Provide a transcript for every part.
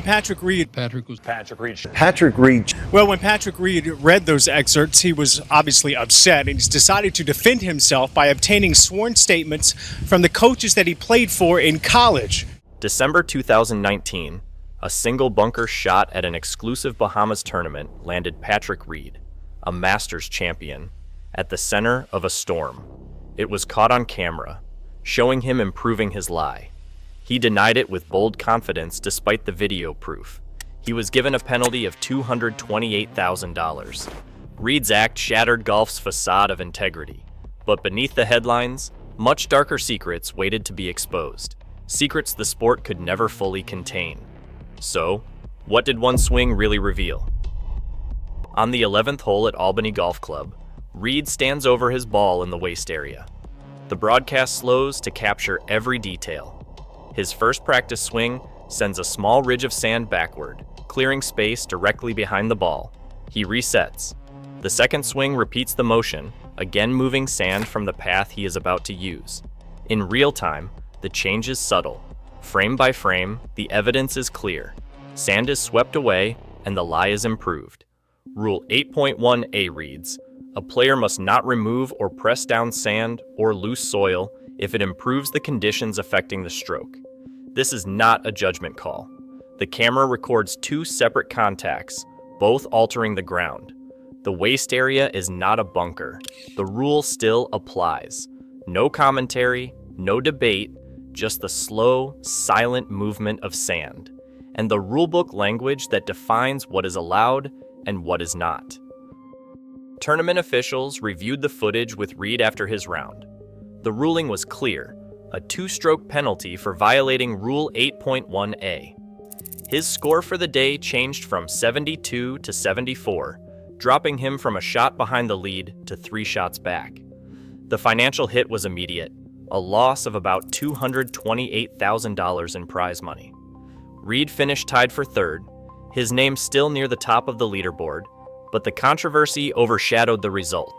Patrick Reed. Patrick Reed. Well, when Patrick Reed read those excerpts, he was obviously upset, and he's decided to defend himself by obtaining sworn statements from the coaches that he played for in college. December 2019, a single bunker shot at an exclusive Bahamas tournament landed Patrick Reed, a Masters champion, at the center of a storm. It was caught on camera, showing him improving his lie. He denied it with bold confidence despite the video proof. He was given a penalty of $228,000. Reed's act shattered golf's facade of integrity, but beneath the headlines, much darker secrets waited to be exposed. Secrets the sport could never fully contain. So, what did one swing really reveal? On the 11th hole at Albany Golf Club, Reed stands over his ball in the waist area. The broadcast slows to capture every detail. His first practice swing sends a small ridge of sand backward, clearing space directly behind the ball. He resets. The second swing repeats the motion, again moving sand from the path he is about to use. In real time, the change is subtle. Frame by frame, the evidence is clear. Sand is swept away, and the lie is improved. Rule 8.1a reads, "A player must not remove or press down sand or loose soil if it improves the conditions affecting the stroke." This is not a judgment call. The camera records two separate contacts, both altering the ground. The waist area is not a bunker. The rule still applies. No commentary, no debate, just the slow, silent movement of sand, and the rulebook language that defines what is allowed and what is not. Tournament officials reviewed the footage with Reed after his round. The ruling was clear, a two-stroke penalty for violating Rule 8.1a. His score for the day changed from 72 to 74, dropping him from a shot behind the lead to 3 shots back. The financial hit was immediate, a loss of about $228,000 in prize money. Reed finished tied for third, his name still near the top of the leaderboard, but the controversy overshadowed the result.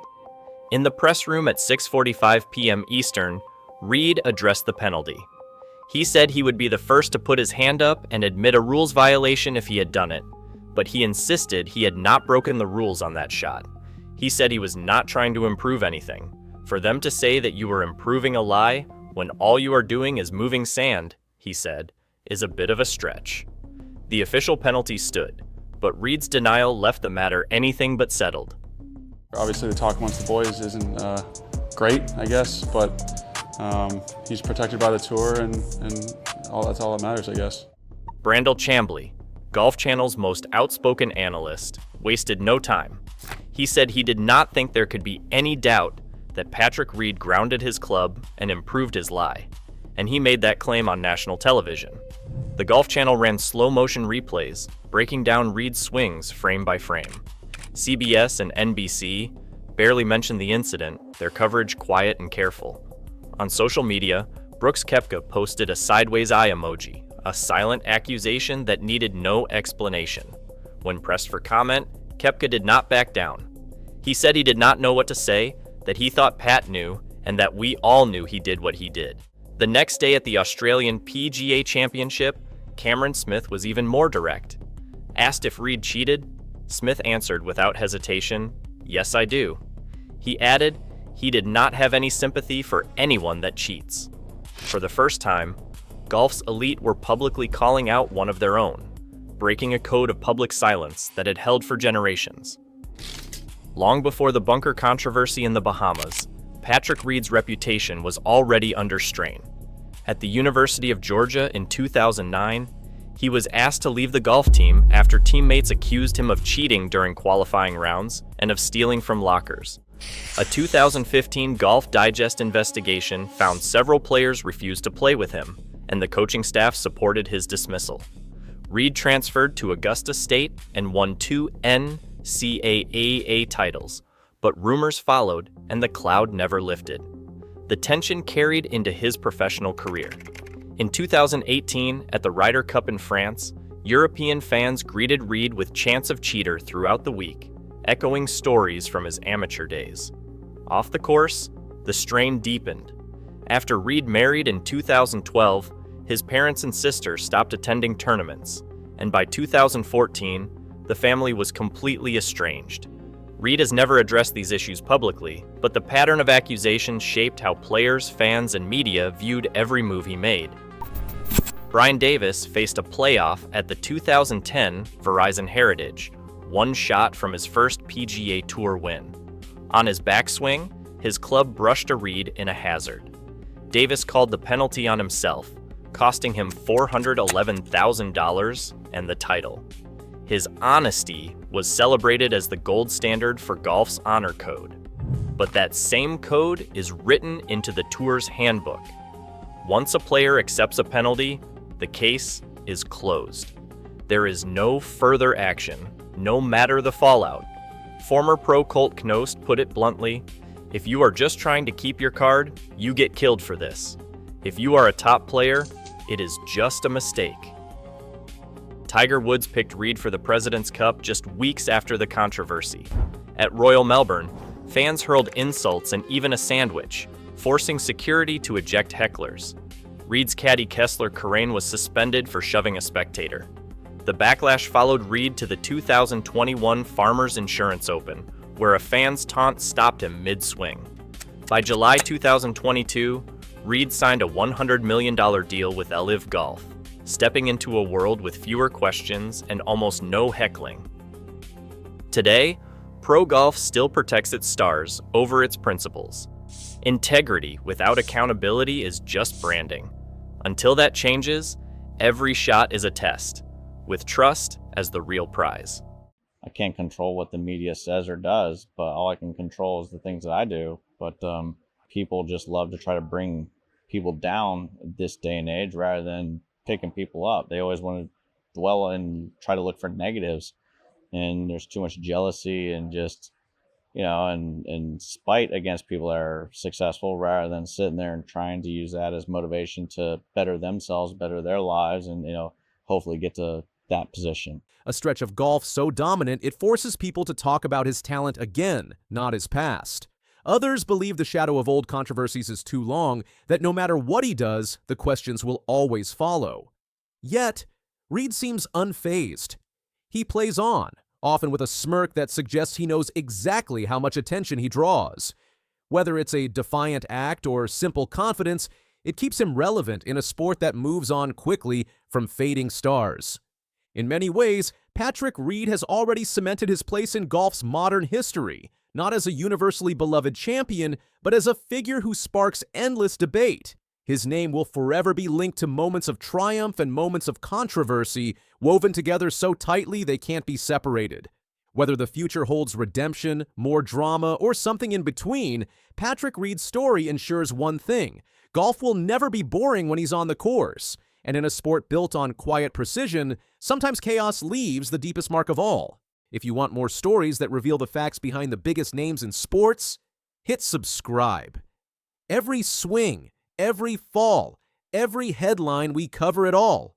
In the press room at 6:45 p.m. Eastern, Reed addressed the penalty. He said he would be the first to put his hand up and admit a rules violation if he had done it, but he insisted he had not broken the rules on that shot. He said he was not trying to improve anything. For them to say that you are improving a lie when all you are doing is moving sand, he said, is a bit of a stretch. The official penalty stood, but Reed's denial left the matter anything but settled. Obviously the talk amongst the boys isn't great, I guess, but he's protected by the tour, and that's all that matters, I guess. Brandel Chambly, Golf Channel's most outspoken analyst, wasted no time. He said he did not think there could be any doubt that Patrick Reed grounded his club and improved his lie, and he made that claim on national television. The Golf Channel ran slow-motion replays, breaking down Reed's swings frame by frame. CBS and NBC barely mentioned the incident, their coverage quiet and careful. On social media, Brooks Koepka posted a sideways eye emoji, a silent accusation that needed no explanation. When pressed for comment, Koepka did not back down. He said he did not know what to say, that he thought Pat knew, and that we all knew he did what he did. The next day at the Australian PGA Championship, Cameron Smith was even more direct. Asked if Reed cheated, Smith answered without hesitation, "Yes, I do." He added he did not have any sympathy for anyone that cheats. For the first time, golf's elite were publicly calling out one of their own, breaking a code of public silence that had held for generations. Long before the bunker controversy in the Bahamas, Patrick Reed's reputation was already under strain. At the University of Georgia in 2009, he was asked to leave the golf team after teammates accused him of cheating during qualifying rounds and of stealing from lockers. A 2015 Golf Digest investigation found several players refused to play with him, and the coaching staff supported his dismissal. Reed transferred to Augusta State and won 2 NCAA titles, but rumors followed and the cloud never lifted. The tension carried into his professional career. In 2018, at the Ryder Cup in France, European fans greeted Reed with chants of cheater throughout the week, echoing stories from his amateur days. Off the course, the strain deepened. After Reed married in 2012, his parents and sister stopped attending tournaments, and by 2014, the family was completely estranged. Reed has never addressed these issues publicly, but the pattern of accusations shaped how players, fans, and media viewed every move he made. Brian Davis faced a playoff at the 2010 Verizon Heritage, one shot from his first PGA Tour win. On his backswing, his club brushed a reed in a hazard. Davis called the penalty on himself, costing him $411,000 and the title. His honesty was celebrated as the gold standard for golf's honor code. But that same code is written into the tour's handbook. Once a player accepts a penalty, the case is closed. There is no further action, no matter the fallout. Former pro Colt Knost put it bluntly, "If you are just trying to keep your card, you get killed for this. If you are a top player, it is just a mistake." Tiger Woods picked Reed for the President's Cup just weeks after the controversy. At Royal Melbourne, fans hurled insults and even a sandwich, forcing security to eject hecklers. Reed's caddy Kessler Corain was suspended for shoving a spectator. The backlash followed Reed to the 2021 Farmers Insurance Open, where a fan's taunt stopped him mid-swing. By July 2022, Reed signed a $100 million deal with LIV Golf, stepping into a world with fewer questions and almost no heckling. Today, pro golf still protects its stars over its principles. Integrity without accountability is just branding. Until that changes, every shot is a test, with trust as the real prize. I can't control what the media says or does, but all I can control is the things that I do. But people just love to try to bring people down this day and age rather than picking people up. They always want to dwell and try to look for negatives, and there's too much jealousy and just, and spite against people that are successful rather than sitting there and trying to use that as motivation to better themselves, better their lives, and, hopefully get to that position. A stretch of golf so dominant it forces people to talk about his talent again, not his past. Others believe the shadow of old controversies is too long, that no matter what he does, the questions will always follow. Yet, Reed seems unfazed. He plays on, often with a smirk that suggests he knows exactly how much attention he draws. Whether it's a defiant act or simple confidence, it keeps him relevant in a sport that moves on quickly from fading stars. In many ways, Patrick Reed has already cemented his place in golf's modern history, not as a universally beloved champion, but as a figure who sparks endless debate. His name will forever be linked to moments of triumph and moments of controversy, woven together so tightly they can't be separated. Whether the future holds redemption, more drama, or something in between, Patrick Reed's story ensures one thing: golf will never be boring when he's on the course. And in a sport built on quiet precision, sometimes chaos leaves the deepest mark of all. If you want more stories that reveal the facts behind the biggest names in sports, hit subscribe. Every swing, every fall, every headline, we cover it all.